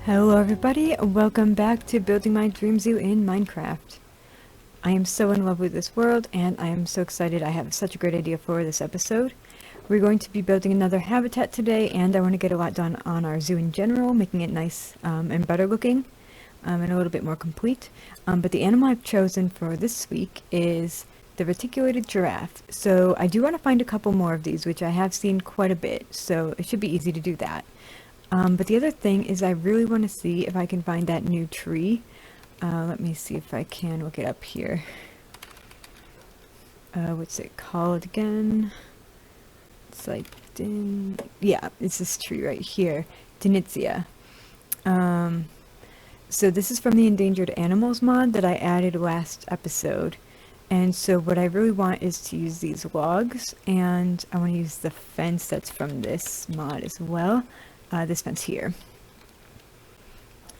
Hello everybody, welcome back to Building My Dream Zoo in Minecraft. I am so in love with this world and I am so excited. I have such a great idea for this episode. We're going to be building another habitat today and I want to get a lot done on our zoo in general, making it nice and better looking and a little bit more complete. But the animal I've chosen for this week is the reticulated giraffe. So I do want to find a couple more of these, which I have seen quite a bit, so it should be easy to do that. But the other thing is I really want to see if I can find that new tree. Let me see if I can look it up here. What's it called again? It's like, yeah, it's this tree right here. Dinitzia. So this is from the Endangered Animals mod that I added last episode. And so what I really want is to use these logs, and I want to use the fence that's from this mod as well. This fence here.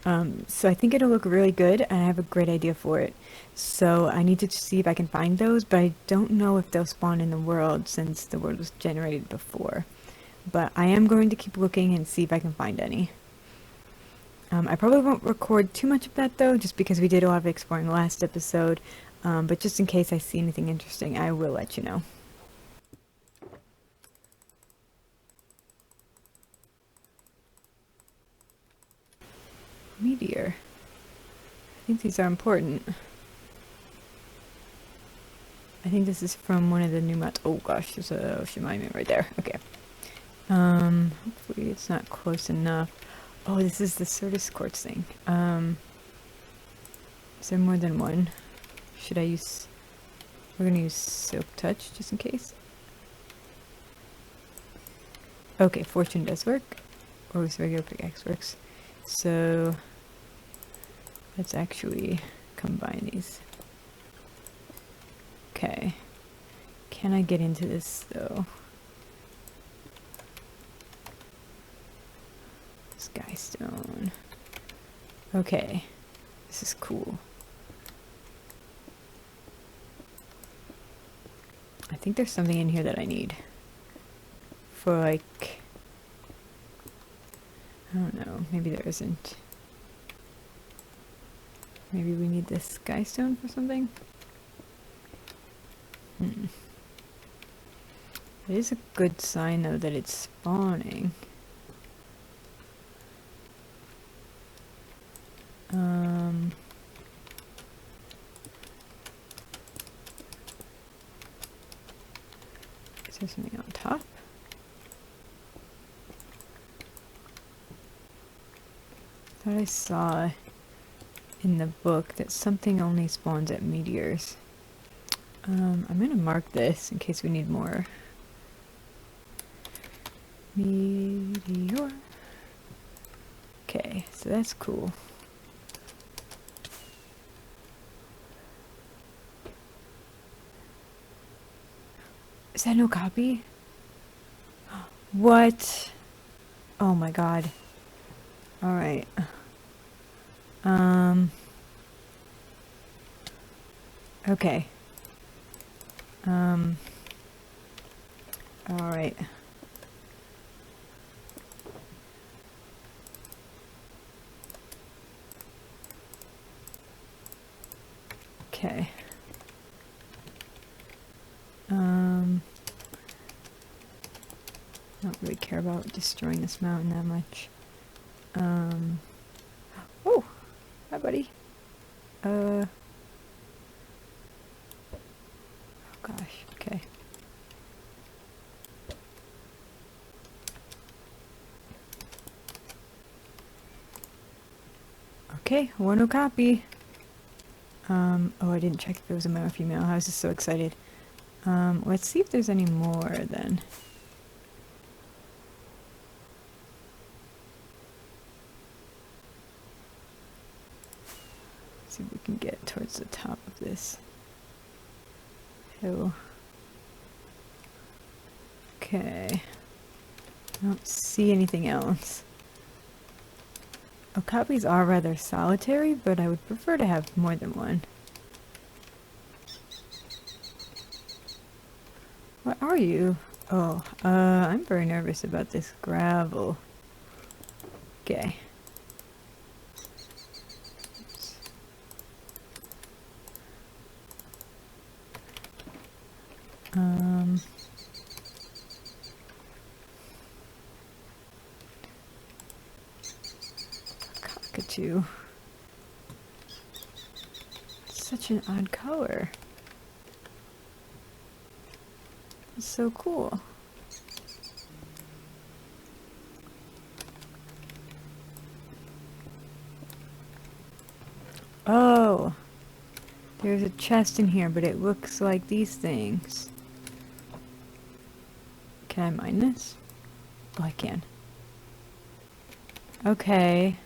So I think it'll look really good and I have a great idea for it. So I need to see if I can find those, but I don't know if they'll spawn in the world since the world was generated before. But I am going to keep looking and see if I can find any. I probably won't record too much of that though, just because we did a lot of exploring last episode. But just in case I see anything interesting, I will let you know. Meteor. I think these are important. I think this is from one of the new mods. Oh gosh, there's a ocean monument right there. Okay. Hopefully it's not close enough. Oh, this is the Certus quartz thing. Is there more than one? Should I use... We're gonna use Silk Touch just in case. Okay, Fortune does work. Or this regular pickaxe works. So... let's actually combine these. Okay. Can I get into this though? Sky stone. Okay. This is cool. I think there's something in here that I need. For like... I don't know. Maybe there isn't. Maybe we need this sky stone for something? It is a good sign though that it's spawning. Is there something on top? I thought I saw in the book that something only spawns at meteors. I'm gonna mark this in case we need more. Meteor. Okay, so that's cool. Is that no copy? What? Oh my god. Alright. Okay. Alright. Okay. I don't really care about destroying this mountain that much. Oh! Hi, buddy. Oh gosh, okay. Okay, one copy. Oh, I didn't check if it was a male or female. I was just so excited. Let's see if there's any more then. See if we can get towards the top of this hill. Okay. I don't see anything else. Okapis are rather solitary, but I would prefer to have more than one. What are you? Oh, I'm very nervous about this gravel. Okay. Um, Cockatoo. Such an odd color. It's so cool. Oh, there's a chest in here, but it looks like these things. Can I mine this? Oh, I can. Okay.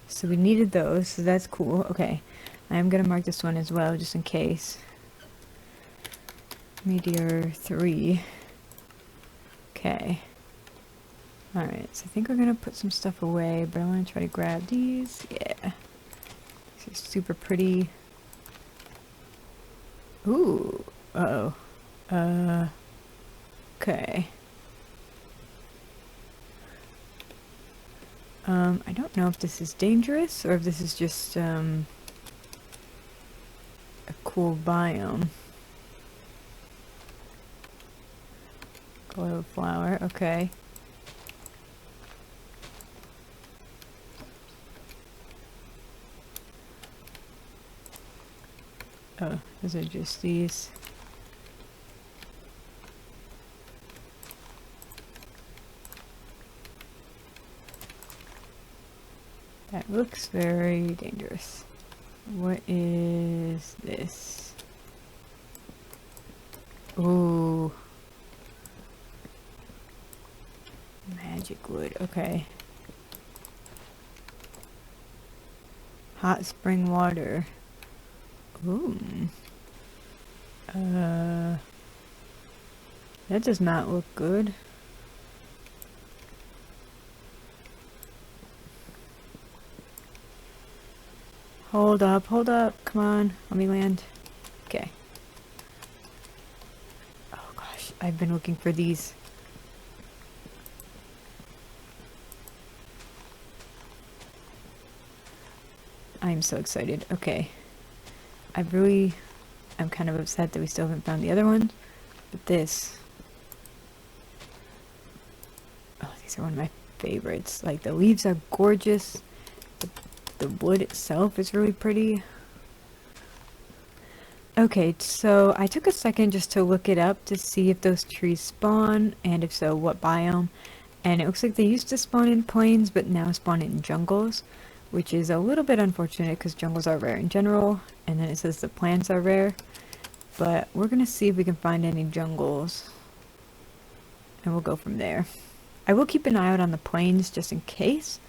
So we needed those, so that's cool. Okay. I'm gonna mark this one as well, just in case. Meteor 3. Okay. Alright, so I think we're gonna put some stuff away, but I wanna try to grab these. Yeah. These are super pretty. Ooh. Uh-oh. Okay. I don't know if this is dangerous or if this is just, a cool biome. Glow flower, okay. Oh, those are just these. That looks very dangerous. What is this? Ooh. Magic wood, okay. Hot spring water. Ooh. That does not look good. Hold up, come on, let me land. Okay. Oh gosh, I've been looking for these. I'm so excited. Okay. I'm kind of upset that we still haven't found the other one. But this. Oh, these are one of my favorites. Like, the leaves are gorgeous. The wood itself is really pretty. Okay, so I took a second just to look it up to see if those trees spawn, and if so, what biome. And it looks like they used to spawn in plains, but now spawn in jungles, which is a little bit unfortunate because jungles are rare in general, and then it says the plants are rare. But we're gonna see if we can find any jungles, and we'll go from there. I will keep an eye out on the plains just in case,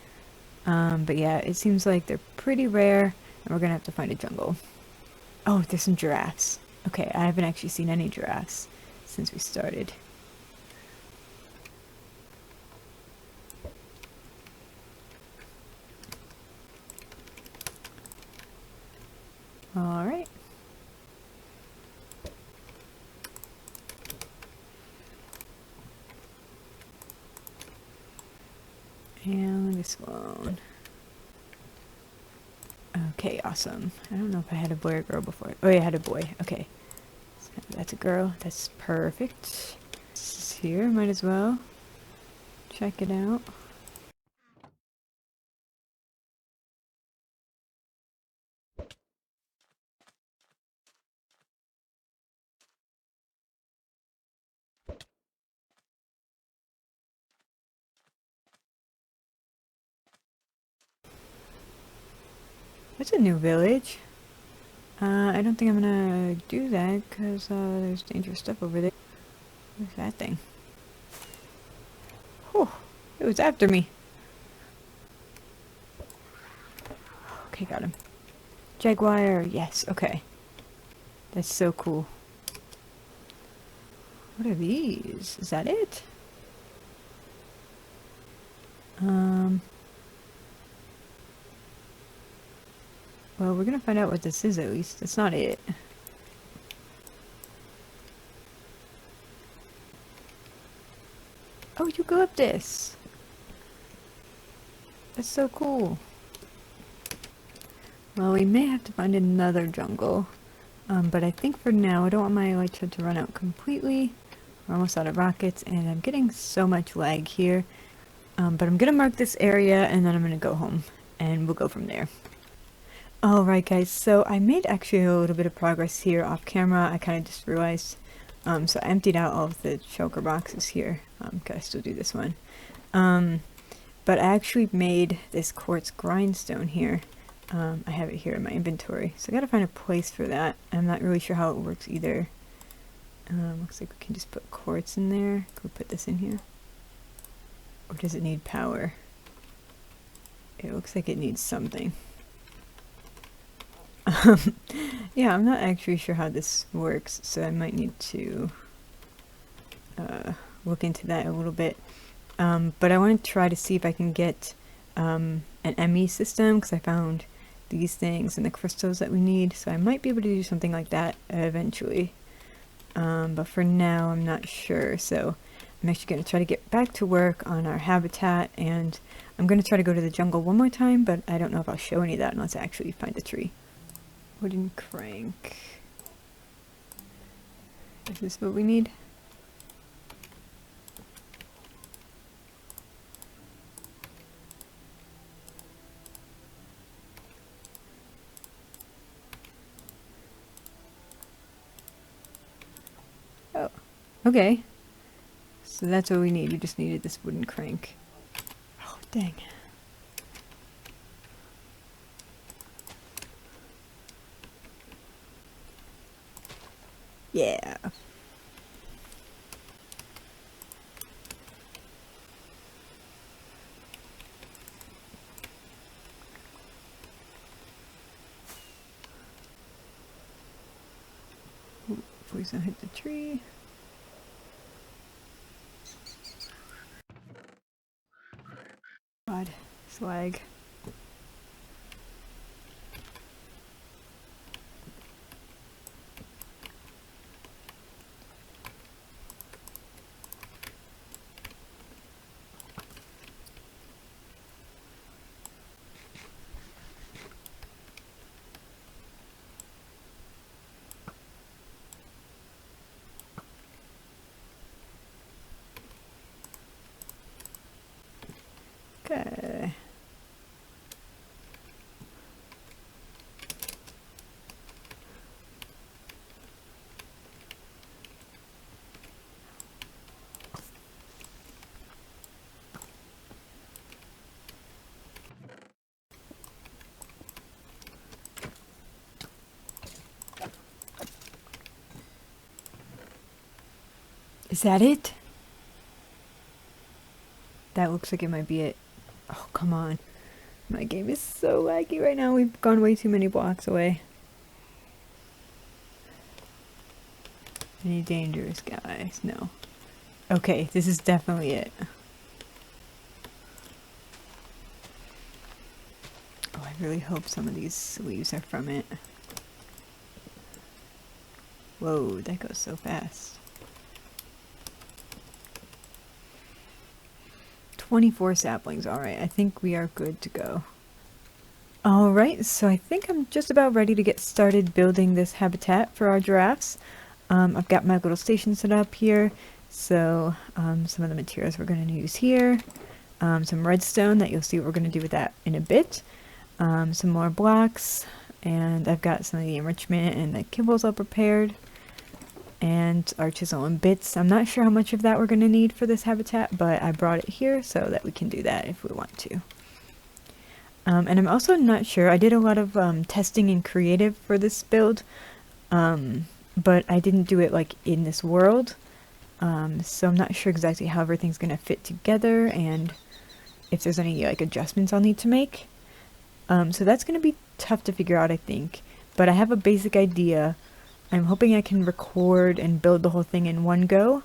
but yeah, it seems like they're pretty rare, and we're gonna have to find a jungle. Oh, there's some giraffes. Okay, I haven't actually seen any giraffes since we started. Alright. And this one. Okay, awesome. I don't know if I had a boy or girl before. Oh yeah, I had a boy. Okay. So that's a girl. That's perfect. This is here. Might as well check it out. It's a new village. I don't think I'm gonna do that because there's dangerous stuff over there. What's that thing? Whew, it was after me. Okay, got him. Jaguar, yes, okay. That's so cool. What are these? Is that it? Well, we're gonna find out what this is at least. That's not it. Oh, you go up this. That's so cool. Well, we may have to find another jungle. But I think for now I don't want my light shed to run out completely. We're almost out of rockets and I'm getting so much lag here. But I'm gonna mark this area and then I'm gonna go home and we'll go from there. Alright guys, so I made actually a little bit of progress here off camera. I kind of just realized. So I emptied out all of the shulker boxes here. Gotta still do this one. But I actually made this quartz grindstone here. I have it here in my inventory. So I gotta find a place for that. I'm not really sure how it works either. Looks like we can just put quartz in there. Can we put this in here? Or does it need power? It looks like it needs something. Yeah, I'm not actually sure how this works, so I might need to look into that a little bit. But I want to try to see if I can get an ME system, because I found these things and the crystals that we need, so I might be able to do something like that eventually. But for now, I'm not sure, so I'm actually going to try to get back to work on our habitat, and I'm going to try to go to the jungle one more time, but I don't know if I'll show any of that unless I actually find the tree. Wooden crank. Is this what we need? Oh, okay. So that's what we need. We just needed this wooden crank. Oh, dang. Yeah. Ooh, please don't hit the tree. God, slag. Okay. Is that it? That looks like it might be it. Oh, come on. My game is so laggy right now. We've gone way too many blocks away. Any dangerous guys? No. Okay, this is definitely it. Oh, I really hope some of these leaves are from it. Whoa, that goes so fast. 24 saplings, alright, I think we are good to go. Alright, so I think I'm just about ready to get started building this habitat for our giraffes. I've got my little station set up here, so some of the materials we're going to use here, some redstone that you'll see what we're going to do with that in a bit, some more blocks, and I've got some of the enrichment and the kibbles all prepared. And our chisel and bits. I'm not sure how much of that we're going to need for this habitat, but I brought it here so that we can do that if we want to. And I'm also not sure, I did a lot of testing in creative for this build, but I didn't do it like in this world, so I'm not sure exactly how everything's going to fit together and if there's any like adjustments I'll need to make. So that's going to be tough to figure out, I think, but I have a basic idea. I'm hoping I can record and build the whole thing in one go,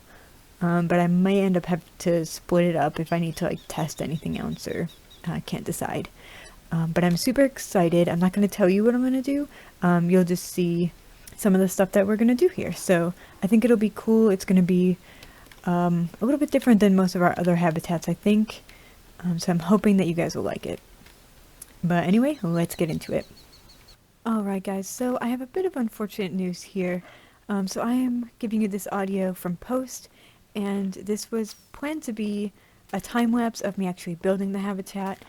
but I may end up having to split it up if I need to like test anything else or I can't decide. But I'm super excited. I'm not going to tell you what I'm going to do. You'll just see some of the stuff that we're going to do here. So I think it'll be cool. It's going to be a little bit different than most of our other habitats, I think. So I'm hoping that you guys will like it. But anyway, let's get into it. Alright guys, so I have a bit of unfortunate news here. So I am giving you this audio from Post, and this was planned to be a time-lapse of me actually building the habitat,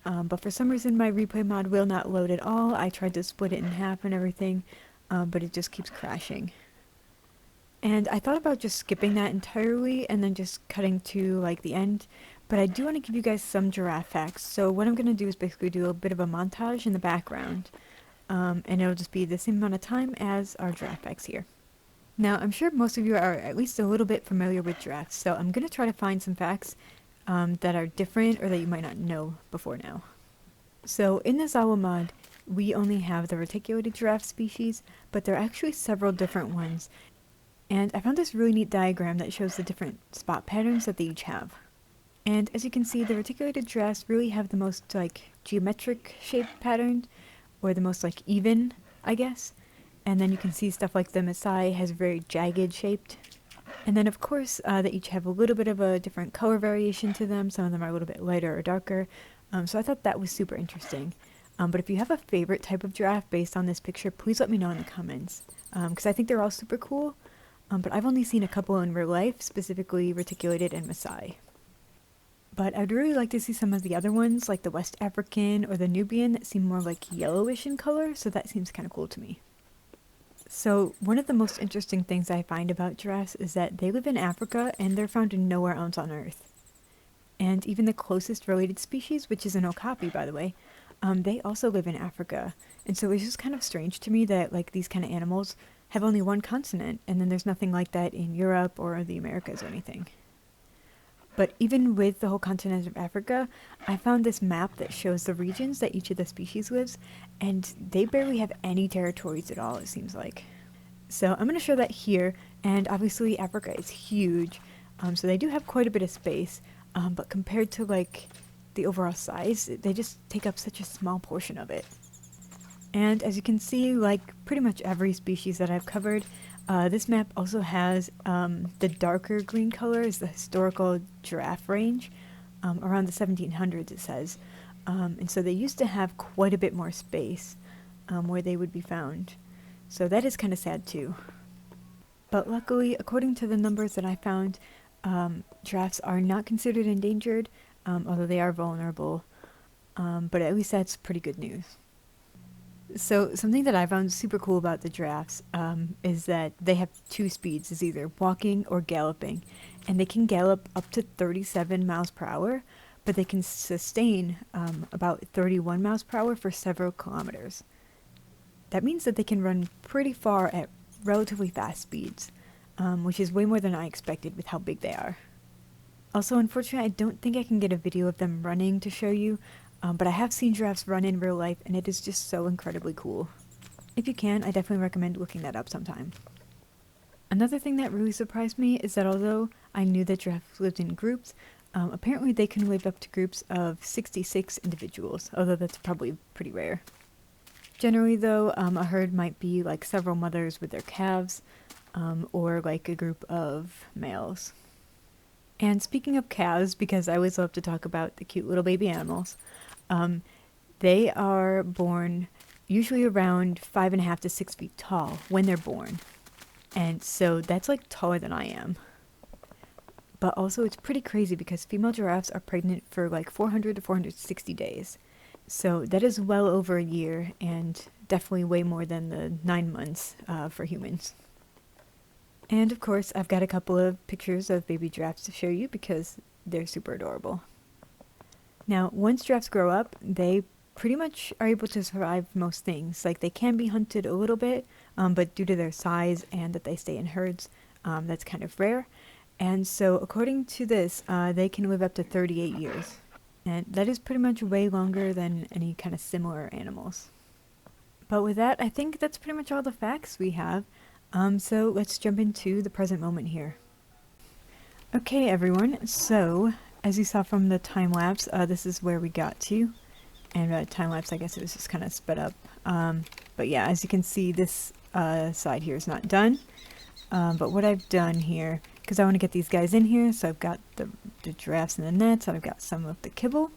but for some reason my replay mod will not load at all. I tried to split it in half and everything, but it just keeps crashing. And I thought about just skipping that entirely and then just cutting to like the end, but I do want to give you guys some giraffe facts. So what I'm going to do is basically do a bit of a montage in the background. And it'll just be the same amount of time as our giraffe facts here. Now, I'm sure most of you are at least a little bit familiar with giraffes, so I'm going to try to find some facts that are different or that you might not know before now. So in the Zawa mod, we only have the reticulated giraffe species, but there are actually several different ones. And I found this really neat diagram that shows the different spot patterns that they each have. And as you can see, the reticulated giraffes really have the most geometric shape pattern, or the most even, I guess. And then you can see stuff like the Maasai has very jagged shaped. And then of course they each have a little bit of a different color variation to them. Some of them are a little bit lighter or darker. So I thought that was super interesting. But if you have a favorite type of giraffe based on this picture, please let me know in the comments. Because I think they're all super cool. But I've only seen a couple in real life, specifically reticulated and Maasai. But I'd really like to see some of the other ones, like the West African or the Nubian, that seem more yellowish in color, so that seems kind of cool to me. So one of the most interesting things I find about giraffes is that they live in Africa and they're found nowhere else on Earth. And even the closest related species, which is an okapi by the way, they also live in Africa. And so it's just kind of strange to me that these kind of animals have only one continent, and then there's nothing like that in Europe or the Americas or anything. But even with the whole continent of Africa, I found this map that shows the regions that each of the species lives, and they barely have any territories at all, it seems like. So I'm going to show that here, and obviously Africa is huge, so they do have quite a bit of space, but compared to the overall size, they just take up such a small portion of it. And as you can see, pretty much every species that I've covered, this map also has the darker green color is the historical giraffe range, around the 1700s it says. And so they used to have quite a bit more space where they would be found. So that is kind of sad too. But luckily, according to the numbers that I found, giraffes are not considered endangered, although they are vulnerable. But at least that's pretty good news. So something that I found super cool about the giraffes is that they have two speeds, is either walking or galloping, and they can gallop up to 37 miles per hour, but they can sustain about 31 miles per hour for several kilometers. That means that they can run pretty far at relatively fast speeds, which is way more than I expected with how big they are. Also, unfortunately, I don't think I can get a video of them running to show you, but I have seen giraffes run in real life, and it is just so incredibly cool. If you can, I definitely recommend looking that up sometime. Another thing that really surprised me is that although I knew that giraffes lived in groups, apparently they can live up to groups of 66 individuals, although that's probably pretty rare. Generally though, a herd might be several mothers with their calves, or a group of males. And speaking of calves, because I always love to talk about the cute little baby animals, they are born usually around 5.5 to 6 feet tall when they're born. And so that's taller than I am. But also it's pretty crazy because female giraffes are pregnant for 400 to 460 days. So that is well over a year, and definitely way more than the 9 months for humans. And of course, I've got a couple of pictures of baby giraffes to show you because they're super adorable. Now, once giraffes grow up, they pretty much are able to survive most things. They can be hunted a little bit, but due to their size and that they stay in herds, that's kind of rare. And so according to this, they can live up to 38 years. And that is pretty much way longer than any kind of similar animals. But with that, I think that's pretty much all the facts we have. So let's jump into the present moment here. Okay everyone, so as you saw from the time-lapse, this is where we got to. And time-lapse, I guess it was just kind of sped up. But yeah, as you can see, this side here is not done. But what I've done here, because I want to get these guys in here, so I've got the giraffes in the nets, I've got some of the kibble.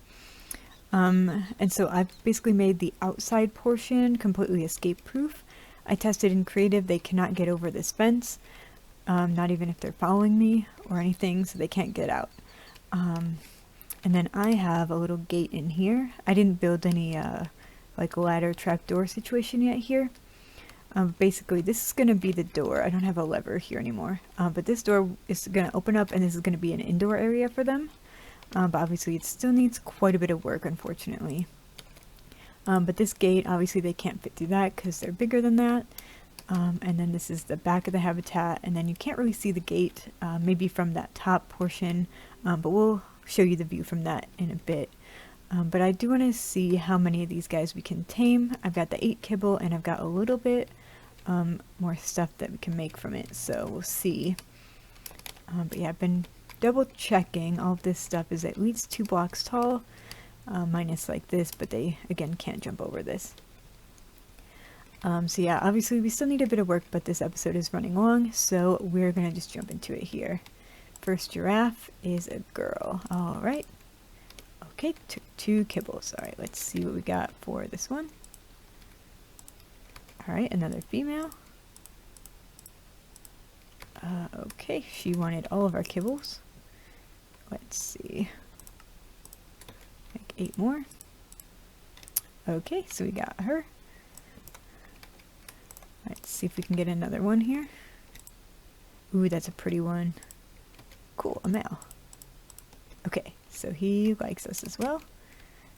And so I've basically made the outside portion completely escape proof. I tested in creative, they cannot get over this fence, not even if they're following me or anything, so they can't get out. And then I have a little gate in here. I didn't build any like ladder trapdoor situation yet here. Basically this is going to be the door. I don't have a lever here anymore, but this door is going to open up and this is going to be an indoor area for them. But obviously it still needs quite a bit of work, unfortunately. But this gate, obviously they can't fit through that because they're bigger than that. And then this is the back of the habitat, and then you can't really see the gate, maybe from that top portion, but we'll show you the view from that in a bit. But I do want to see how many of these guys we can tame. I've got the 8 kibble and I've got a little bit more stuff that we can make from it, so we'll see. But yeah, I've been double checking. All of this stuff is at least 2 blocks tall, minus like this, but they again can't jump over this. So yeah, obviously we still need a bit of work, but this episode is running long, so we're gonna just jump into it here. First giraffe is a girl. All right. Okay, took 2 kibbles. All right, let's see what we got for this one. All right, another female. Okay, she wanted all of our kibbles. Let's see. Like 8 more. Okay, so we got her. Let's see if we can get another one here. Ooh, that's a pretty one. Cool, a male. Okay, so he likes us as well.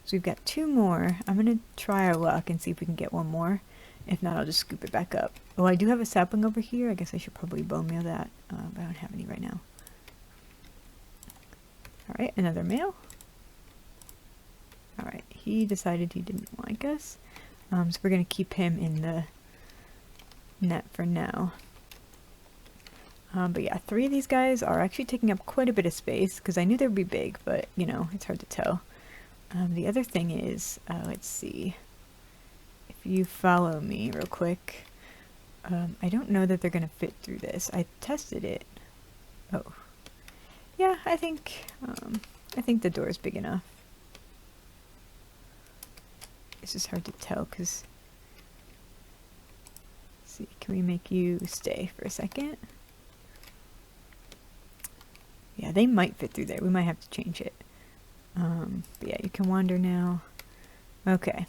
So we've got 2 more. I'm gonna try our luck and see if we can get one more. If not, I'll just scoop it back up. Oh, I do have a sapling over here. I guess I should probably bone meal that, but I don't have any right now. Alright, another male. Alright, he decided he didn't like us. So we're gonna keep him in the net for now. But yeah, 3 of these guys are actually taking up quite a bit of space, because I knew they'd be big, but you know, it's hard to tell. The other thing is, let's see, if you follow me real quick, I don't know that they're gonna fit through this. I tested it. Oh, yeah, I think the door is big enough. It's just hard to tell, because, see, can we make you stay for a second? Yeah, they might fit through there. We might have to change it. But yeah, you can wander now. Okay.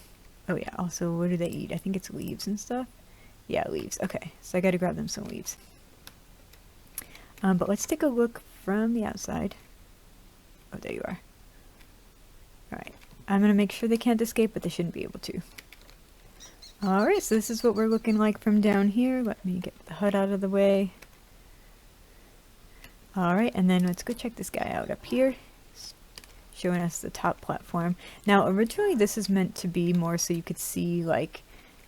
Oh yeah, also, what do they eat? I think it's leaves and stuff. Yeah, leaves. Okay, so I gotta grab them some leaves. But let's take a look from the outside. Oh, there you are. Alright. I'm gonna make sure they can't escape, but they shouldn't be able to. Alright, so this is what we're looking like from down here. Let me get the hut out of the way. Alright, and then let's go check this guy out up here. It's showing us the top platform. Now, originally this is meant to be more so you could see, like,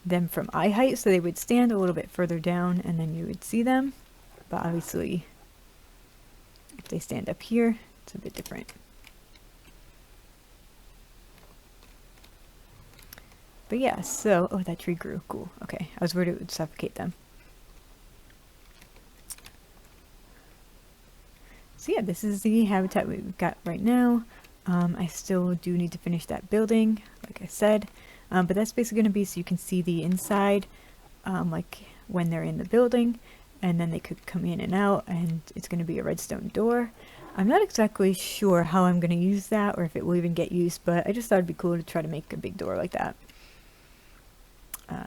them from eye height, so they would stand a little bit further down and then you would see them. But obviously, if they stand up here, it's a bit different. But yeah, so, oh, that tree grew. Cool. Okay, I was worried it would suffocate them. So yeah, this is the habitat we've got right now. I still do need to finish that building, like I said. But that's basically going to be so you can see the inside, like when they're in the building. And then they could come in and out, and it's going to be a redstone door. I'm not exactly sure how I'm going to use that, or if it will even get used, but I just thought it'd be cool to try to make a big door like that.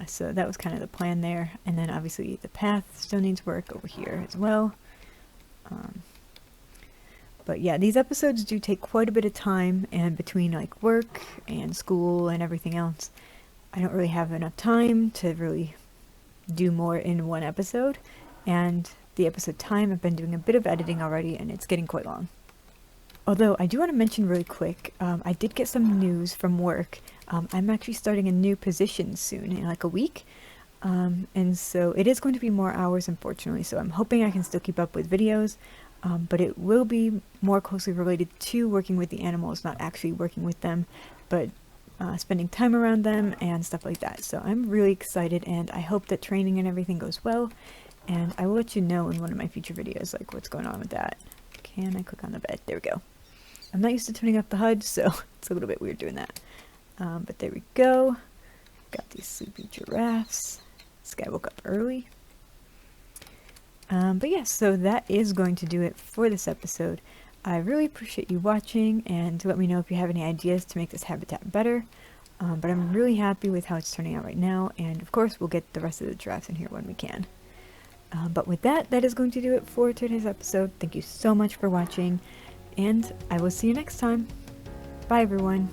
So that was kind of the plan there. And then obviously the path still needs work over here as well. But yeah, these episodes do take quite a bit of time, and between like work and school and everything else, I don't really have enough time to really do more in one episode. And the episode time, I've been doing a bit of editing already, and it's getting quite long. Although I do want to mention really quick, I did get some news from work. I'm actually starting a new position soon, in like a week. And so it is going to be more hours, unfortunately, so I'm hoping I can still keep up with videos. But it will be more closely related to working with the animals, not actually working with them, but spending time around them and stuff like that. So I'm really excited, and I hope that training and everything goes well, and I will let you know in one of my future videos like what's going on with that. Can I click on the bed? There we go. I'm not used to turning off the HUD, so it's a little bit weird doing that. But there we go. Got these sleepy giraffes. This guy woke up early. But yeah, so that is going to do it for this episode. I really appreciate you watching, and to let me know if you have any ideas to make this habitat better. But I'm really happy with how it's turning out right now, and of course we'll get the rest of the giraffes in here when we can. But with that, that is going to do it for today's episode. Thank you so much for watching, and I will see you next time. Bye everyone.